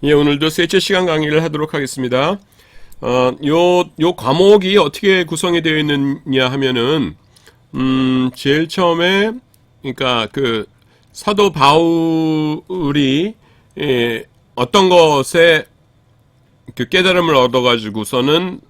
예, 오늘도 셋째 시간 강의를 하도록 하겠습니다. 요 과목이 어떻게 구성이 되어 있느냐 하면은, 제일 처음에, 그러니까 사도 바울이, 어떤 것에 깨달음을 얻어가지고서는,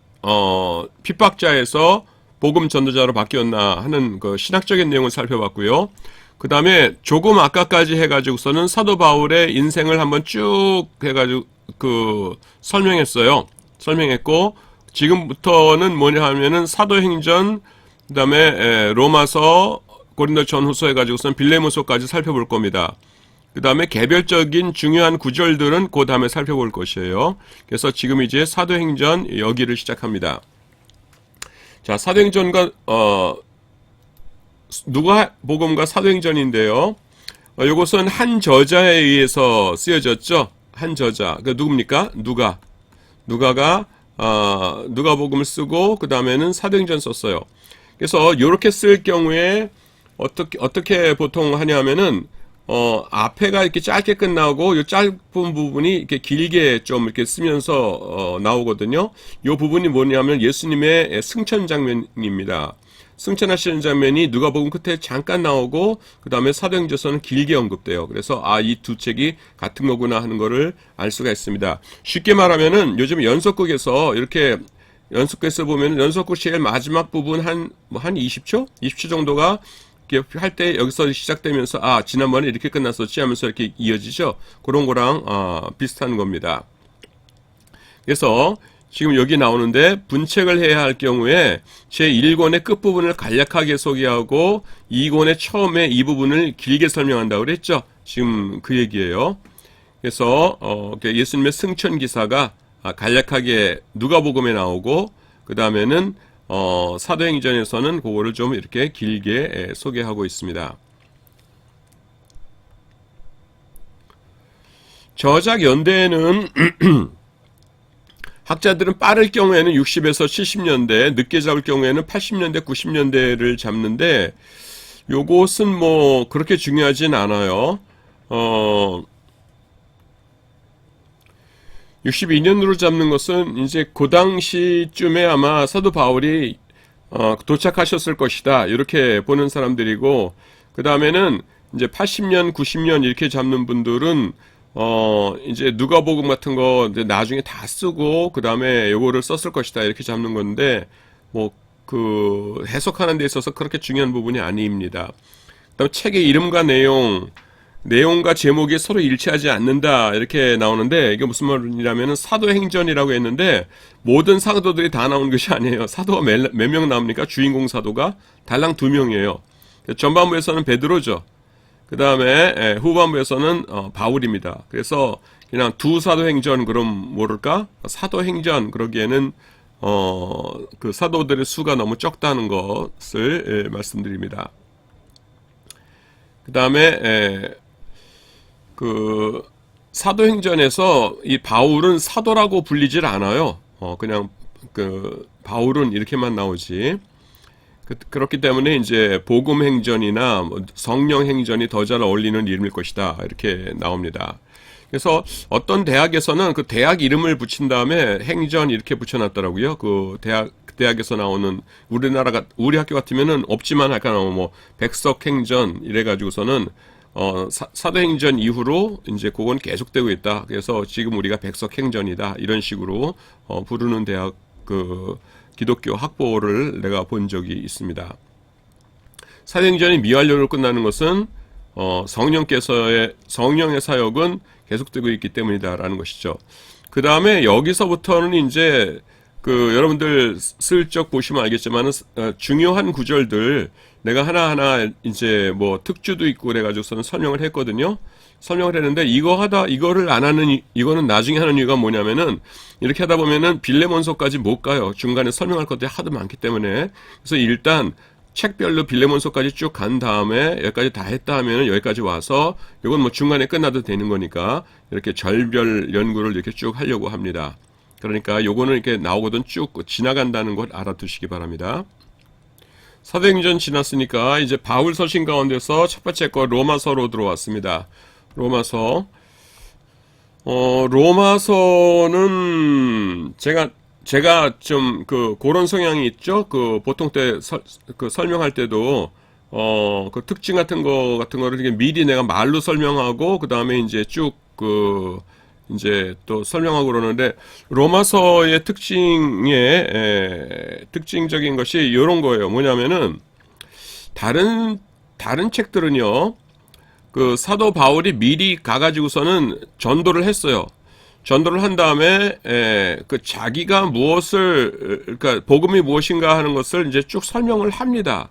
핍박자에서 복음 전도자로 바뀌었나 하는 그 신학적인 내용을 살펴봤고요. 그 다음에 조금 아까까지 해가지고서는 사도 바울의 인생을 한번 쭉 해가지고 설명했고, 지금부터는 뭐냐 하면은 사도행전, 그 다음에 로마서, 고린도 전후서 해가지고서는 빌레몬서까지 살펴볼 겁니다. 그 다음에 개별적인 중요한 구절들은 그 다음에 살펴볼 것이에요. 그래서 지금 이제 사도행전 여기를 시작합니다. 자, 사도행전과 누가복음과 사도행전인데요. 이것은 한 저자에 의해서 쓰여졌죠. 한 저자. 그 누굽니까? 누가가 누가복음을 쓰고 그 다음에는 사도행전 썼어요. 그래서 이렇게 쓸 경우에 어떻게 보통 하냐면은 앞에가 이렇게 짧게 끝나고 이 짧은 부분이 이렇게 길게 좀 이렇게 쓰면서 나오거든요. 이 부분이 뭐냐면 예수님의 승천 장면입니다. 승천하시는 장면이 누가복음 끝에 잠깐 나오고 그 다음에 사도행전서는 길게 언급돼요. 그래서 이 두 책이 같은 거구나 하는 거를 알 수가 있습니다. 쉽게 말하면은 요즘 연속극에서 이렇게 연속극에서 보면 연속극 제일 마지막 부분 한 20초? 20초 정도가 이렇게 할 때 여기서 시작되면서 지난번에 이렇게 끝났었지 하면서 이렇게 이어지죠. 그런 거랑 비슷한 겁니다. 그래서 지금 여기 나오는데 분책을 해야 할 경우에 제1권의 끝부분을 간략하게 소개하고 2권의 처음에 이 부분을 길게 설명한다고 그랬죠. 지금 그 얘기예요. 그래서 예수님의 승천 기사가 간략하게 누가복음에 나오고 그 다음에는 사도행전에서는 그거를 좀 이렇게 길게 소개하고 있습니다. 저작 연대에는 학자들은 빠를 경우에는 60에서 70년대, 늦게 잡을 경우에는 80년대, 90년대를 잡는데 요것은 뭐 그렇게 중요하진 않아요. 62년으로 잡는 것은 이제 그 당시쯤에 아마 사도 바울이 도착하셨을 것이다 이렇게 보는 사람들이고, 그 다음에는 이제 80년, 90년 이렇게 잡는 분들은 이제 누가복음 같은 거 이제 나중에 다 쓰고 그 다음에 요거를 썼을 것이다 이렇게 잡는 건데, 뭐 해석하는 데 있어서 그렇게 중요한 부분이 아닙니다. 그다음 책의 이름과 내용과 제목이 서로 일치하지 않는다 이렇게 나오는데, 이게 무슨 말이냐면은 사도행전이라고 했는데 모든 사도들이 다 나오는 것이 아니에요. 사도가 몇 명 나옵니까? 주인공 사도가 달랑 2명이에요. 전반부에서는 베드로죠. 그 다음에 후반부에서는 바울입니다. 그래서 그냥 두 사도행전 그럼 모를까? 사도행전 그러기에는 그 사도들의 수가 너무 적다는 것을 말씀드립니다. 그 다음에 그 사도행전에서 이 바울은 사도라고 불리질 않아요. 그냥 바울은 이렇게만 나오지. 그렇기 때문에 이제 복음행전이나 성령행전이 더 잘 어울리는 이름일 것이다 이렇게 나옵니다. 그래서 어떤 대학에서는 그 대학 이름을 붙인 다음에 행전 이렇게 붙여놨더라고요. 그 대학에서 나오는 우리 학교 같으면은 없지만 아까 나오면 뭐 백석행전 이래가지고서는 사도행전 이후로 이제 그건 계속되고 있다. 그래서 지금 우리가 백석행전이다 이런 식으로 부르는 대학 기독교 학보를 내가 본 적이 있습니다. 사도행전이 미완료로 끝나는 것은 성령의 사역은 계속되고 있기 때문이다라는 것이죠. 그 다음에 여기서부터는 이제 여러분들 슬쩍 보시면 알겠지만은 중요한 구절들 내가 하나하나 이제 뭐 특주도 있고 그래가지고서는 설명을 했거든요. 설명을 했는데 이거를 안 하는 이거는 나중에 하는 이유가 뭐냐면은 이렇게 하다 보면은 빌레몬서까지 못 가요. 중간에 설명할 것들이 하도 많기 때문에. 그래서 일단 책별로 빌레몬서까지 쭉 간 다음에 여기까지 다 했다 하면은 여기까지 와서 이건 뭐 중간에 끝나도 되는 거니까 이렇게 절별 연구를 이렇게 쭉 하려고 합니다. 그러니까 요거는 이렇게 나오거든 쭉 지나간다는 걸 알아두시기 바랍니다. 사도행전 지났으니까 이제 바울 서신 가운데서 첫 번째 거 로마서로 들어왔습니다. 로마서 로마서는 제가 좀 그런 성향이 있죠. 보통 설명할 때도 그 특징 같은 거를 이렇게 미리 내가 말로 설명하고 그 다음에 이제 쭉 이제 또 설명하고 그러는데 로마서의 특징적인 것이 이런 거예요. 뭐냐면은 다른 책들은요. 사도 바울이 미리 가가지고서는 전도를 했어요. 전도를 한 다음에 자기가 그러니까 복음이 무엇인가 하는 것을 이제 쭉 설명을 합니다.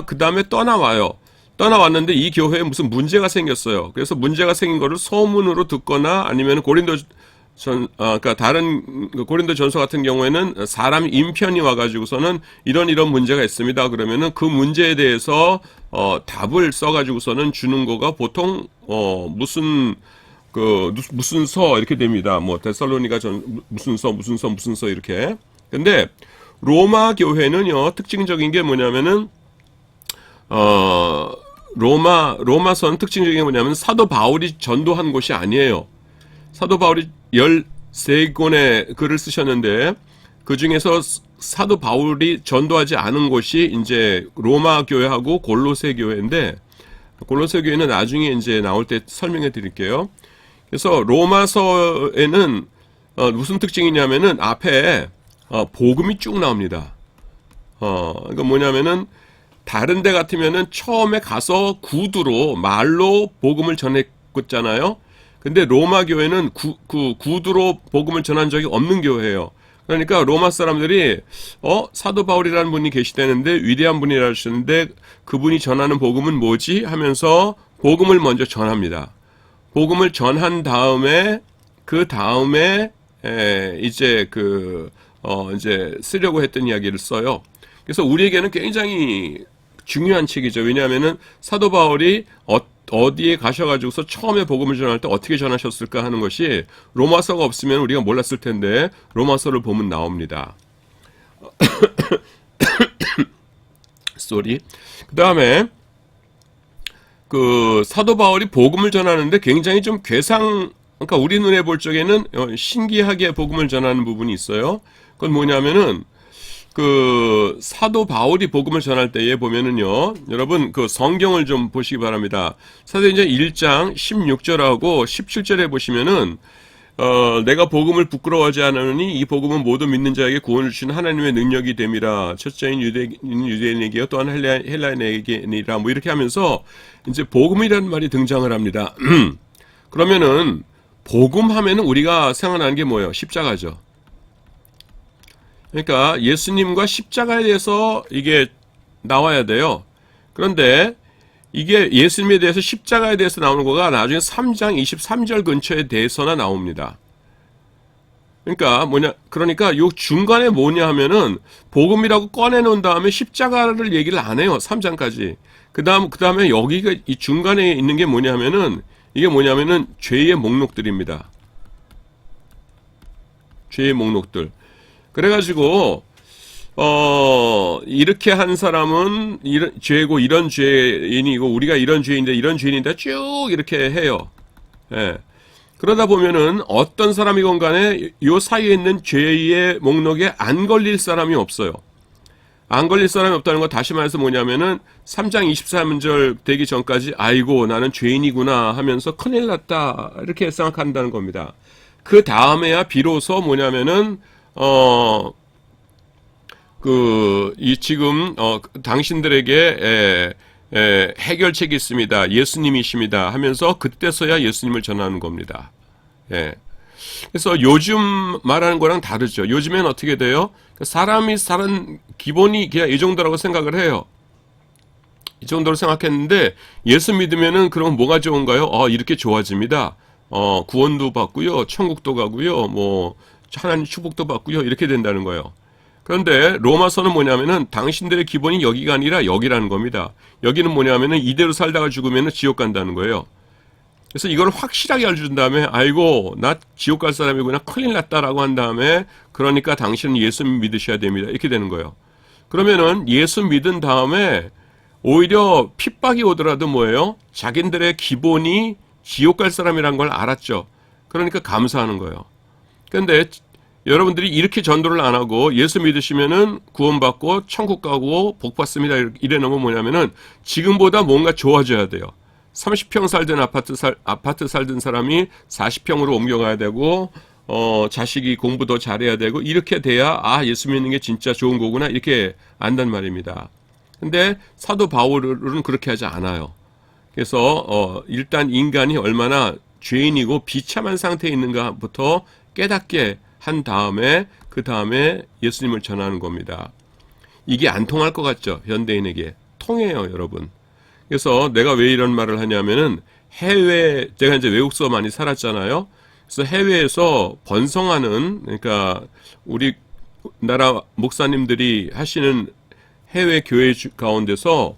그 다음에 떠나와요. 떠나왔는데 이 교회에 무슨 문제가 생겼어요. 그래서 문제가 생긴 거를 소문으로 듣거나 아니면 그러니까 다른 고린도 전서 같은 경우에는 사람 인편이 와가지고서는 이런 문제가 있습니다. 그러면은 그 문제에 대해서 답을 써가지고서는 주는 거가 보통 무슨 서 이렇게 됩니다. 뭐 데살로니가 무슨 서 이렇게. 근데 로마 교회는요 특징적인 게 뭐냐면은 로마서는 특징적인 게 뭐냐면 사도 바울이 전도한 곳이 아니에요. 사도 바울이 13권의 글을 쓰셨는데 그 중에서 사도 바울이 전도하지 않은 곳이 이제 로마 교회하고 골로새 교회인데 골로새 교회는 나중에 이제 나올 때 설명해 드릴게요. 그래서 로마서에는 무슨 특징이냐면은 앞에 복음이 쭉 나옵니다. 그러니까 뭐냐면은 다른 데 같으면은 처음에 가서 구두로 말로 복음을 전했잖아요. 근데 로마 교회는 구두로 복음을 전한 적이 없는 교회예요. 그러니까 로마 사람들이 사도 바울이라는 분이 계시다는데 위대한 분이라 하셨는데 그분이 전하는 복음은 뭐지? 하면서 복음을 먼저 전합니다. 복음을 전한 다음에 이제 이제 쓰려고 했던 이야기를 써요. 그래서 우리에게는 굉장히 중요한 책이죠. 왜냐하면은 사도 바울이 어디에 가셔가지고서 처음에 복음을 전할 때 어떻게 전하셨을까 하는 것이 로마서가 없으면 우리가 몰랐을 텐데 로마서를 보면 나옵니다. 쏘리. 그 다음에 사도 바울이 복음을 전하는데 굉장히 좀 그러니까 우리 눈에 볼 적에는 신기하게 복음을 전하는 부분이 있어요. 그건 뭐냐면은 사도 바울이 복음을 전할 때에 보면은요, 여러분, 성경을 좀 보시기 바랍니다. 사도행전 1장 16절하고 17절에 보시면은, 내가 복음을 부끄러워하지 않으니 이 복음은 모두 믿는 자에게 구원을 주신 하나님의 능력이 됨이라. 첫째인 유대인에게요, 또한 헬라인에게니라. 뭐 이렇게 하면서, 이제 복음이라는 말이 등장을 합니다. 그러면은, 복음 하면은 우리가 생각나는 게 뭐예요? 십자가죠. 그러니까 예수님과 십자가에 대해서 이게 나와야 돼요. 그런데 이게 예수님에 대해서 십자가에 대해서 나오는 거가 나중에 3장 23절 근처에 대해서나 나옵니다. 그러니까 요 중간에 뭐냐 하면은 복음이라고 꺼내놓은 다음에 십자가를 얘기를 안 해요. 3장까지. 그 다음에 여기가 이 중간에 있는 게 뭐냐 하면은 이게 뭐냐면은 죄의 목록들입니다. 죄의 목록들. 그래가지고 이렇게 한 사람은 이런 죄고 이런 죄인이고 우리가 이런 죄인인데 쭉 이렇게 해요. 예. 그러다 보면은 어떤 사람이건 간에 요 사이에 있는 죄의 목록에 안 걸릴 사람이 없어요. 안 걸릴 사람이 없다는 건 다시 말해서 뭐냐면은 3장 23절 되기 전까지 아이고 나는 죄인이구나 하면서 큰일 났다 이렇게 생각한다는 겁니다. 그 다음에야 비로소 뭐냐면은 지금 당신들에게 해결책이 있습니다. 예수님이십니다. 하면서 그때서야 예수님을 전하는 겁니다. 예. 그래서 요즘 말하는 거랑 다르죠. 요즘엔 어떻게 돼요? 사람이 사는 기본이 그냥 이 정도라고 생각을 해요. 이 정도로 생각했는데 예수 믿으면은 그럼 뭐가 좋은가요? 이렇게 좋아집니다. 구원도 받고요, 천국도 가고요, 뭐 하나님 축복도 받고요, 이렇게 된다는 거예요. 그런데 로마서는 뭐냐면은 당신들의 기본이 여기가 아니라 여기라는 겁니다. 여기는 뭐냐면은 이대로 살다가 죽으면은 지옥 간다는 거예요. 그래서 이걸 확실하게 알려준 다음에 아이고 나 지옥 갈 사람이구나 큰일 났다라고 한 다음에 그러니까 당신은 예수 믿으셔야 됩니다. 이렇게 되는 거예요. 그러면은 예수 믿은 다음에 오히려 핍박이 오더라도 뭐예요? 자기들의 기본이 지옥 갈 사람이란 걸 알았죠. 그러니까 감사하는 거예요. 그런데 여러분들이 이렇게 전도를 안 하고 예수 믿으시면은 구원받고 천국 가고 복 받습니다. 이래 놓으면 뭐냐면은 지금보다 뭔가 좋아져야 돼요. 30평 살던 아파트 살던 사람이 40평으로 옮겨가야 되고, 자식이 공부 더 잘해야 되고, 이렇게 돼야, 예수 믿는 게 진짜 좋은 거구나, 이렇게 안단 말입니다. 근데 사도 바울은 그렇게 하지 않아요. 그래서, 일단 인간이 얼마나 죄인이고 비참한 상태에 있는가부터 깨닫게 한 다음에, 그 다음에 예수님을 전하는 겁니다. 이게 안 통할 것 같죠? 현대인에게. 통해요, 여러분. 그래서 내가 왜 이런 말을 하냐면은 제가 이제 외국서 많이 살았잖아요. 그래서 해외에서 번성하는, 그러니까 우리나라 목사님들이 하시는 해외 교회 가운데서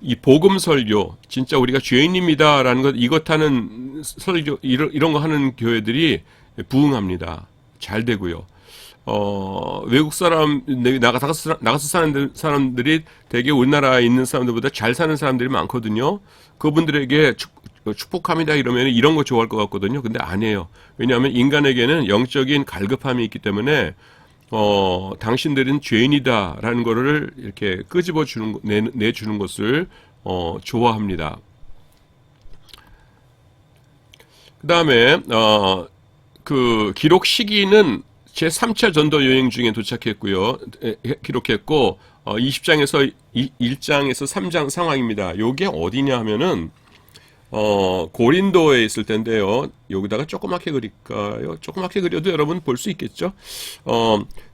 이 복음 설교, 진짜 우리가 죄인입니다라는 것, 이것 하는 설교, 이런 거 하는 교회들이 부흥합니다. 잘 되고요. 외국 사람, 나가서 사는 사람들이 되게 우리나라에 있는 사람들보다 잘 사는 사람들이 많거든요. 그분들에게 축복합니다 이러면 이런 거 좋아할 것 같거든요. 근데 아니에요. 왜냐하면 인간에게는 영적인 갈급함이 있기 때문에, 당신들은 죄인이다라는 거를 이렇게 끄집어 내주는 것을, 좋아합니다. 그 다음에, 그 기록 시기는 제 3차 전도 여행 중에 도착했고요. 기록했고, 20장에서 1장에서 3장 상황입니다. 요게 어디냐 하면은, 고린도에 있을 텐데요. 여기다가 조그맣게 그릴까요? 조그맣게 그려도 여러분 볼 수 있겠죠?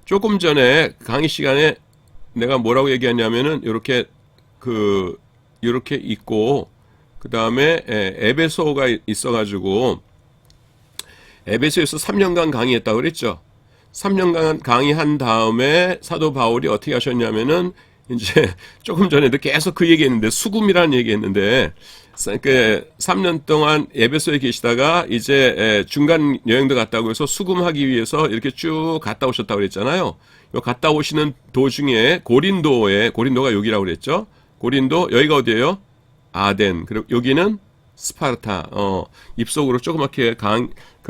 조금 전에 강의 시간에 내가 뭐라고 얘기하냐면은, 요렇게 있고, 그 다음에, 에베소가 있어가지고, 에베소에서 3년간 강의했다고 그랬죠? 3년간 강의한 다음에 사도 바울이 어떻게 하셨냐면은, 이제 조금 전에도 계속 그 얘기 했는데, 수금이라는 얘기 했는데, 3년 동안 에베소에 계시다가 이제 중간 여행도 갔다고 해서 수금하기 위해서 이렇게 쭉 갔다 오셨다고 그랬잖아요. 요 갔다 오시는 도중에 고린도가 여기라고 그랬죠? 고린도, 여기가 어디예요? 아덴. 그리고 여기는 스파르타. 입속으로 조그맣게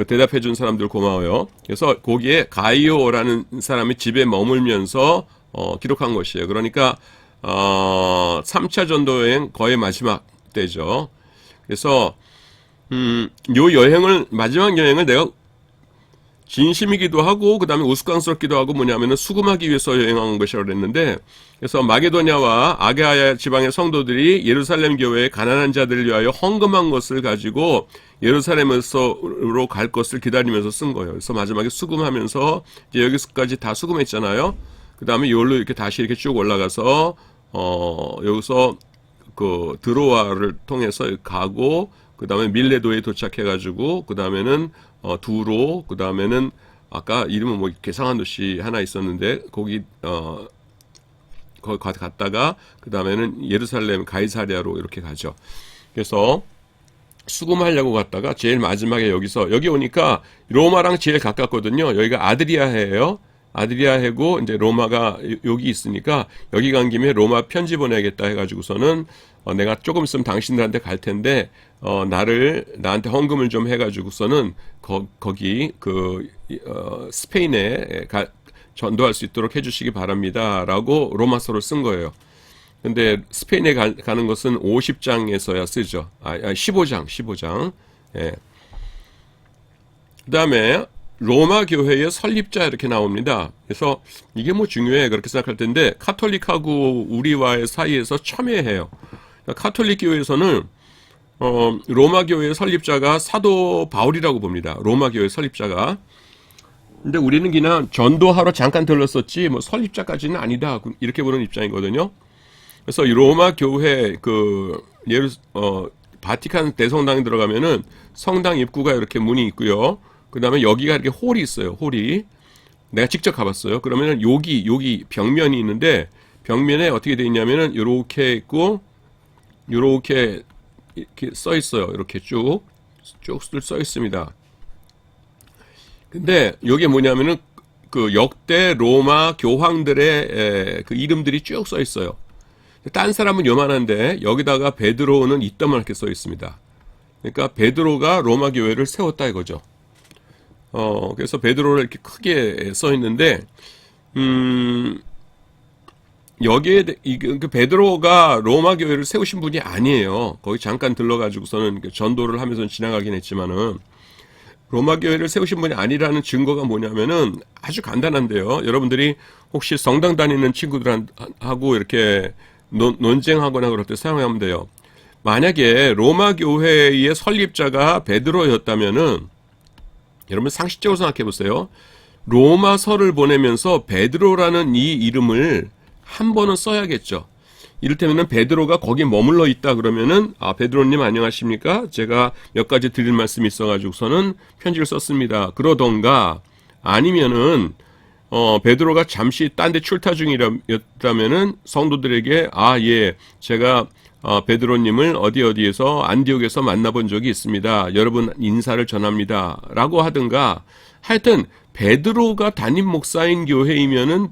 대답해 준 사람들 고마워요. 그래서 거기에 가이오라는 사람이 집에 머물면서 기록한 것이에요. 그러니까 3차 전도여행 거의 마지막 때죠. 그래서 마지막 여행을 내가 진심이기도 하고 그 다음에 우스꽝스럽기도 하고 뭐냐면은 수금하기 위해서 여행한 것이라고 그랬는데, 그래서 마게도냐와 아게아야 지방의 성도들이 예루살렘 교회에 가난한 자들을 위하여 헌금한 것을 가지고 예루살렘으로 갈 것을 기다리면서 쓴 거예요. 그래서 마지막에 수금하면서 이제 여기서까지 다 수금했잖아요. 그 다음에 이걸로 이렇게 다시 이렇게 쭉 올라가서 여기서 그 드로아를 통해서 가고, 그 다음에 밀레도에 도착해가지고, 그 다음에는 두로, 그 다음에는 아까 이름은 뭐 괴상한 도시 하나 있었는데 거기 갔다가 그 다음에는 예루살렘 가이사랴로 이렇게 가죠. 그래서 수금하려고 갔다가 제일 마지막에 여기 오니까 로마랑 제일 가깝거든요. 여기가 아드리아해예요. 아드리아해고 이제 로마가 여기 있으니까 여기 간 김에 로마 편지 보내야겠다 해가지고서는 내가 조금 있으면 당신들한테 갈 텐데 나한테 헌금을 좀 해가지고서는 거기 스페인에 전도할 수 있도록 해주시기 바랍니다라고 로마서를 쓴 거예요. 근데 스페인에 가는 것은 50장에서야 쓰죠. 15장. 예. 그 다음에 로마 교회의 설립자 이렇게 나옵니다. 그래서 이게 뭐 중요해 그렇게 생각할 텐데, 카톨릭하고 우리와의 사이에서 첨예해요. 카톨릭 교회에서는 로마 교회의 설립자가 사도 바울이라고 봅니다. 로마 교회 설립자가. 근데 우리는 그냥 전도하러 잠깐 들렀었지 뭐 설립자까지는 아니다 이렇게 보는 입장이거든요. 그래서 이 로마 교회 바티칸 대성당에 들어가면은 성당 입구가 이렇게 문이 있고요. 그 다음에 여기가 이렇게 홀이 있어요. 홀이. 내가 직접 가봤어요. 그러면은 여기 벽면이 있는데, 벽면에 어떻게 돼 있냐면은 요렇게 있고 요렇게 이렇게 써 있어요. 이렇게 쭉 써 있습니다. 근데 이게 뭐냐면은 그 역대 로마 교황들의 그 이름들이 쭉 써 있어요. 딴 사람은 요만한데 여기다가 베드로는 이따만하게 써 있습니다. 그러니까 베드로가 로마 교회를 세웠다 이거죠. 그래서 베드로를 이렇게 크게 써 있는데, 여기에 그 베드로가 로마 교회를 세우신 분이 아니에요. 거기 잠깐 들러가지고서는 전도를 하면서 지나가긴 했지만은 로마 교회를 세우신 분이 아니라는 증거가 뭐냐면은 아주 간단한데요. 여러분들이 혹시 성당 다니는 친구들하고 이렇게 논쟁하거나 그럴 때 사용하면 돼요. 만약에 로마 교회의 설립자가 베드로였다면은 여러분 상식적으로 생각해 보세요. 로마서를 보내면서 베드로라는 이 이름을 한 번은 써야겠죠. 이를테면은 베드로가 거기 머물러 있다 그러면은 베드로님 안녕하십니까? 제가 몇 가지 드릴 말씀이 있어가지고서는 편지를 썼습니다. 그러던가 아니면은 베드로가 잠시 딴 데 출타 중이었다면은 성도들에게 예, 제가 베드로님을 어디에서 안디옥에서 만나본 적이 있습니다. 여러분 인사를 전합니다. 라고 하든가 하여튼 베드로가 담임 목사인 교회이면은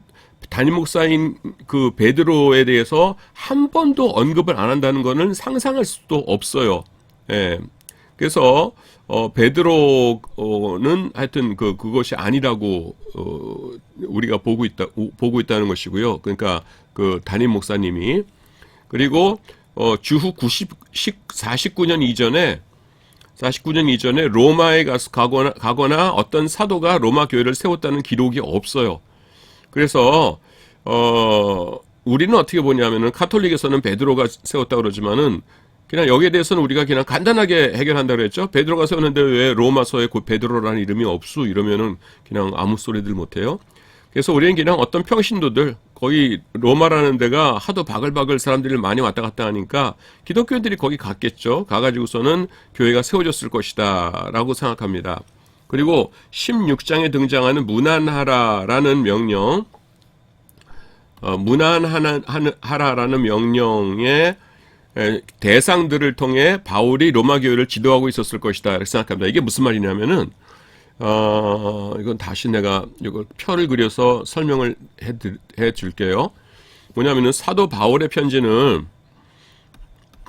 담임 목사인 그 베드로에 대해서 한 번도 언급을 안 한다는 것은 상상할 수도 없어요. 예. 그래서 베드로는 하여튼 그것이 아니라고 우리가 보고 있다는 것이고요. 그러니까 그 담임 목사님이 그리고 주후 49년 이전에 로마에 가거나 어떤 사도가 로마 교회를 세웠다는 기록이 없어요. 그래서 우리는 어떻게 보냐면은 카톨릭에서는 베드로가 세웠다 그러지만은 그냥 여기에 대해서는 우리가 그냥 간단하게 해결한다 그랬죠. 베드로가 세웠는데 왜 로마서에 곧 베드로라는 이름이 없수 이러면은 그냥 아무 소리들 못해요. 그래서 우리는 그냥 어떤 평신도들 거기 로마라는 데가 하도 바글바글 사람들이 많이 왔다 갔다 하니까 기독교인들이 거기 갔겠죠. 가가지고서는 교회가 세워졌을 것이다 라고 생각합니다. 그리고 16장에 등장하는 문안하라라는 명령, 문안하라라는 명령의 대상들을 통해 바울이 로마 교회를 지도하고 있었을 것이다 이렇게 생각합니다. 이게 무슨 말이냐면은 이건 다시 내가 이걸 표를 그려서 설명을 해 줄게요. 뭐냐면은 사도 바울의 편지는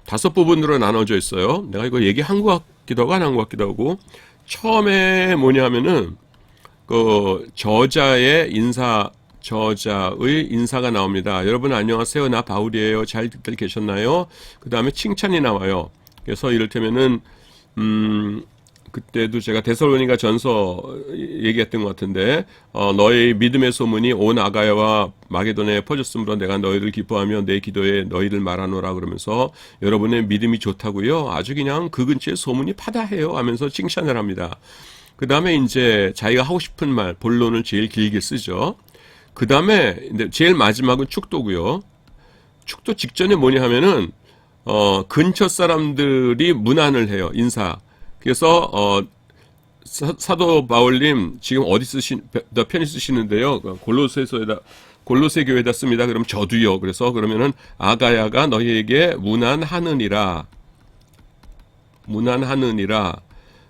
5부분으로 나눠져 있어요. 내가 이거 얘기한 것 같기도 하고 안 한 것 같기도 하고 처음에 뭐냐면은 그 저자의 인사가 나옵니다. 여러분 안녕하세요. 나 바울이에요. 잘들 계셨나요? 그 다음에 칭찬이 나와요. 그래서 이를테면은 그때도 제가 데살로니가 전서 얘기했던 것 같은데 너희 믿음의 소문이 온 아가야와 마게도냐에 퍼졌으므로 내가 너희를 기뻐하며 내 기도에 너희를 말하노라 그러면서 여러분의 믿음이 좋다고요. 아주 그냥 그 근처에 소문이 파다해요 하면서 칭찬을 합니다. 그 다음에 이제 자기가 하고 싶은 말 본론을 제일 길게 쓰죠. 그 다음에 제일 마지막은 축도고요. 축도 직전에 뭐냐 하면은 근처 사람들이 문안을 해요. 인사. 그래서 사도 바울님 지금 어디 편히 쓰시는데요. 골로새 교회에다 씁니다. 그럼 저도요. 그래서 그러면은 아가야가 너희에게 문안하느니라.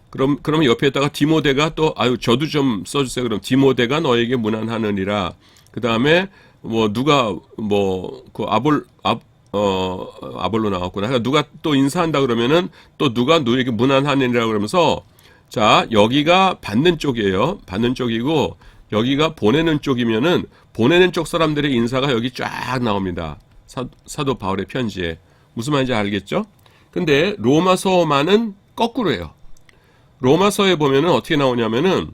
그럼 옆에다가 디모데가 또 저도 좀 써주세요. 그럼 디모데가 너에게 문안하느니라. 그 다음에 누가 그 아볼로 나왔구나. 그러니까 누가 또 인사한다 그러면은 또 누가 누에게 문안하느니라 그러면서 자 여기가 받는 쪽이에요. 받는 쪽이고 여기가 보내는 쪽이면은 보내는 쪽 사람들의 인사가 여기 쫙 나옵니다. 사도 바울의 편지에 무슨 말인지 알겠죠? 근데 로마서만은 거꾸로예요. 로마서에 보면은 어떻게 나오냐면은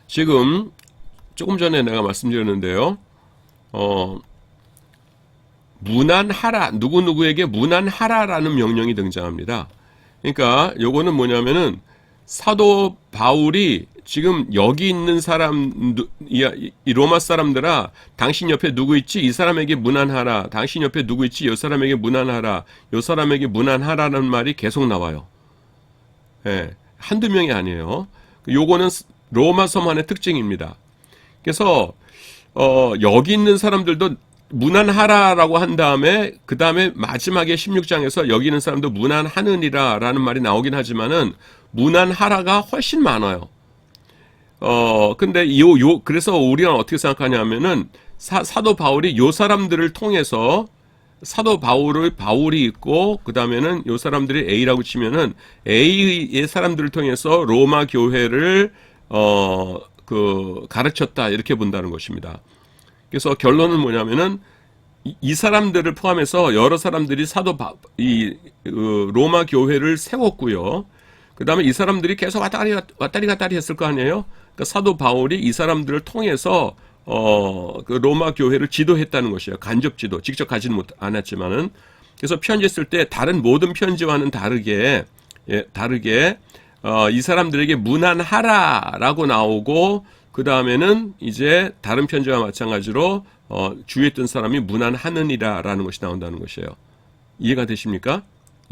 지금 조금 전에 내가 말씀드렸는데요. 문안하라, 누구누구에게 문안하라라는 명령이 등장합니다. 그러니까 요거는 뭐냐면은 사도 바울이 지금 여기 있는 사람, 이 로마 사람들아, 당신 옆에 누구 있지? 이 사람에게 문안하라. 당신 옆에 누구 있지? 이 사람에게 문안하라. 이 사람에게 문안하라는 말이 계속 나와요. 예, 한두 명이 아니에요. 요거는 로마서만의 특징입니다. 그래서 여기 있는 사람들도 문안하라라고 한 다음에 그 다음에 마지막에 16장에서 여기 있는 사람도 문안하느니라 라는 말이 나오긴 하지만은 문안하라가 훨씬 많아요. 근데 그래서 우리는 어떻게 생각하냐면은 사도 바울이 요 사람들을 통해서 사도 바울이 있고 그 다음에는 요 사람들이 A라고 치면은 A의 사람들을 통해서 로마 교회를 가르쳤다 이렇게 본다는 것입니다. 그래서 결론은 뭐냐면은 이 사람들을 포함해서 여러 사람들이 로마 교회를 세웠고요. 그 다음에 이 사람들이 계속 왔다리 갔다리 했을 거 아니에요? 그러니까 사도 바울이 이 사람들을 통해서 그 로마 교회를 지도했다는 것이에요. 간접 지도. 직접 가지는 않았지만은. 그래서 편지 쓸 때 다른 모든 편지와는 다르게 이 사람들에게 문안하라라고 나오고 그 다음에는 이제 다른 편지와 마찬가지로 주위에 있던 사람이 문안하느니라라는 것이 나온다는 것이에요. 이해가 되십니까?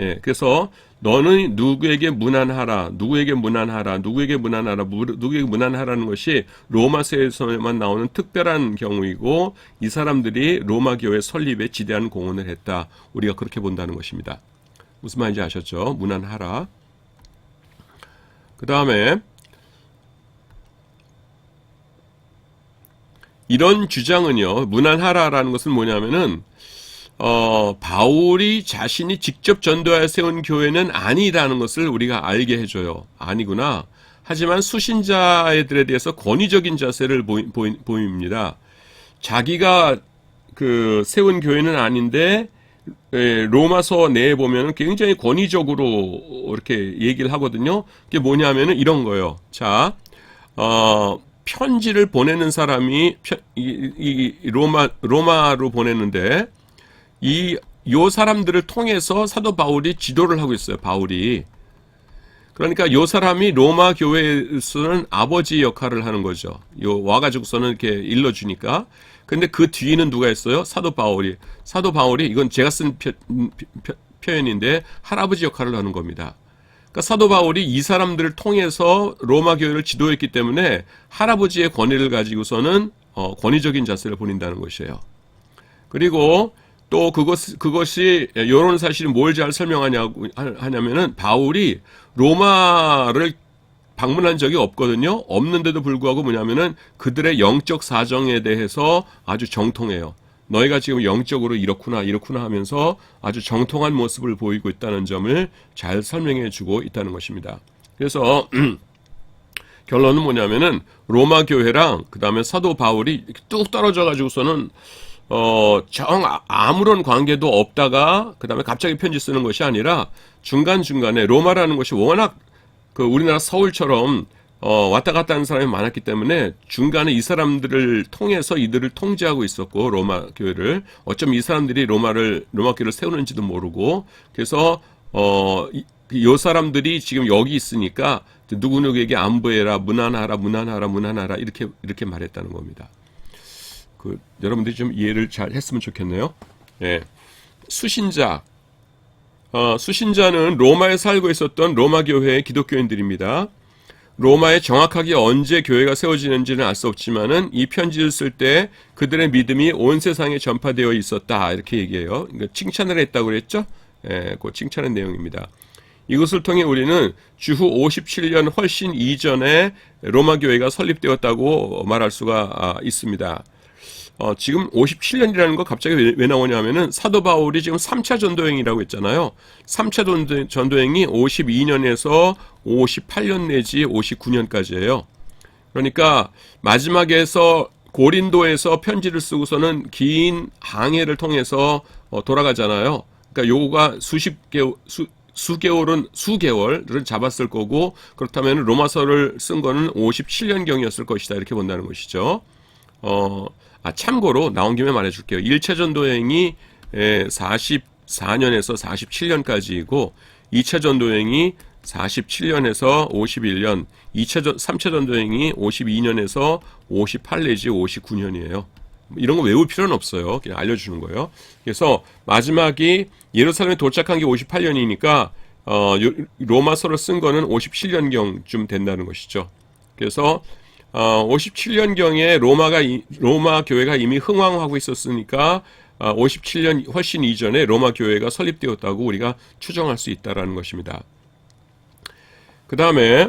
예, 그래서 너는 누구에게 문안하라, 누구에게 문안하라, 누구에게 문안하라, 누구에게 문안하라는 것이 로마서에서만 나오는 특별한 경우이고 이 사람들이 로마 교회 설립에 지대한 공헌을 했다. 우리가 그렇게 본다는 것입니다. 무슨 말인지 아셨죠? 문안하라. 그 다음에 이런 주장은요, 문안하라라는 것은 뭐냐면은 바울이 자신이 직접 전도하여 세운 교회는 아니라는 것을 우리가 알게 해줘요. 아니구나. 하지만 수신자들에 대해서 권위적인 자세를 보입니다. 자기가 세운 교회는 아닌데 로마서 내에 보면 굉장히 권위적으로 이렇게 얘기를 하거든요. 그게 뭐냐면은 이런 거예요. 자, 편지를 보내는 사람이 로마로 보냈는데 요 사람들을 통해서 사도 바울이 지도를 하고 있어요. 바울이. 그러니까 요 사람이 로마 교회에서는 아버지 역할을 하는 거죠. 와가지고서는 이렇게 일러주니까. 근데 그 뒤에는 누가 있어요? 사도 바울이 이건 제가 쓴 표현인데 할아버지 역할을 하는 겁니다. 그러니까 사도 바울이 이 사람들을 통해서 로마 교회를 지도했기 때문에 할아버지의 권위를 가지고서는 권위적인 자세를 보인다는 것이에요. 그리고 또 그것이 이런 사실이 뭘 잘 하냐면은 바울이 로마를 방문한 적이 없거든요. 없는데도 불구하고 뭐냐면은 그들의 영적 사정에 대해서 아주 정통해요. 너희가 지금 영적으로 이렇구나 하면서 아주 정통한 모습을 보이고 있다는 점을 잘 설명해 주고 있다는 것입니다. 그래서 결론은 뭐냐면은 로마 교회랑 그 다음에 사도 바울이 뚝 떨어져 가지고서는 아무런 관계도 없다가 그 다음에 갑자기 편지 쓰는 것이 아니라 중간중간에 로마라는 것이 워낙 우리나라 서울처럼 왔다 갔다 하는 사람이 많았기 때문에 중간에 이 사람들을 통해서 이들을 통제하고 있었고 로마 교회를 어쩌면 이 사람들이 로마 교회를 세우는지도 모르고 그래서 이 사람들이 지금 여기 있으니까 누구누구에게 안보해라 문안하라 이렇게 말했다는 겁니다. 여러분들이 좀 이해를 잘 했으면 좋겠네요. 예. 수신자는 로마에 살고 있었던 로마 교회의 기독교인들입니다. 로마에 정확하게 언제 교회가 세워지는지는 알 수 없지만은 이 편지를 쓸 때 그들의 믿음이 온 세상에 전파되어 있었다 이렇게 얘기해요. 그러니까 칭찬을 했다고 그랬죠? 예, 그 칭찬의 내용입니다. 이것을 통해 우리는 주후 57년 훨씬 이전에 로마 교회가 설립되었다고 말할 수가 있습니다. 지금 57년이라는 거 갑자기 왜 나오냐면은 사도 바울이 지금 3차 전도행이라고 했잖아요. 3차 전도행이 52년에서 58년 내지 59년까지예요. 그러니까 마지막에서 고린도에서 편지를 쓰고서는 긴 항해를 통해서 돌아가잖아요. 그러니까 요거가 수개월을 잡았을 거고 그렇다면 로마서를 쓴 거는 57년경이었을 것이다 이렇게 본다는 것이죠. 참고로 나온 김에 말해줄게요. 1차 전도행이 44년에서 47년까지이고 2차 전도행이 47년에서 51년, 3차 전도행이 52년에서 58 내지 59년이에요. 이런 거 외울 필요는 없어요. 그냥 알려주는 거예요. 그래서 마지막이 예루살렘에 도착한 게 58년이니까 로마서를 쓴 거는 57년경쯤 된다는 것이죠. 그래서 57년경에 로마 교회가 이미 흥왕하고 있었으니까 57년 훨씬 이전에 로마 교회가 설립되었다고 우리가 추정할 수 있다라는 것입니다. 그 다음에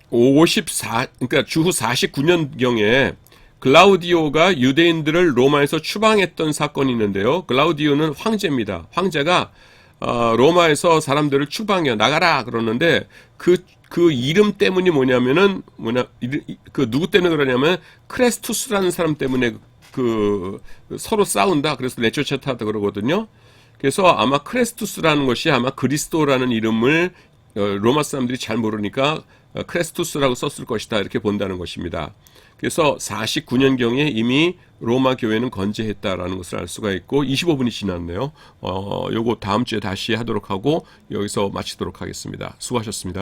54 그러니까 주후 49년경에 글라우디오가 유대인들을 로마에서 추방했던 사건이 있는데요. 글라우디오는 황제입니다. 황제가 로마에서 사람들을 추방해 나가라 그러는데 그 이름 때문이 누구 때문에 그러냐면 크레스투스라는 사람 때문에 서로 싸운다. 그래서 내쫓았다 그러거든요. 그래서 아마 크레스투스라는 것이 아마 그리스도라는 이름을 로마 사람들이 잘 모르니까 크레스투스라고 썼을 것이다. 이렇게 본다는 것입니다. 그래서 49년경에 이미 로마 교회는 건재했다라는 것을 알 수가 있고 25분이 지났네요. 요거 다음 주에 다시 하도록 하고 여기서 마치도록 하겠습니다. 수고하셨습니다.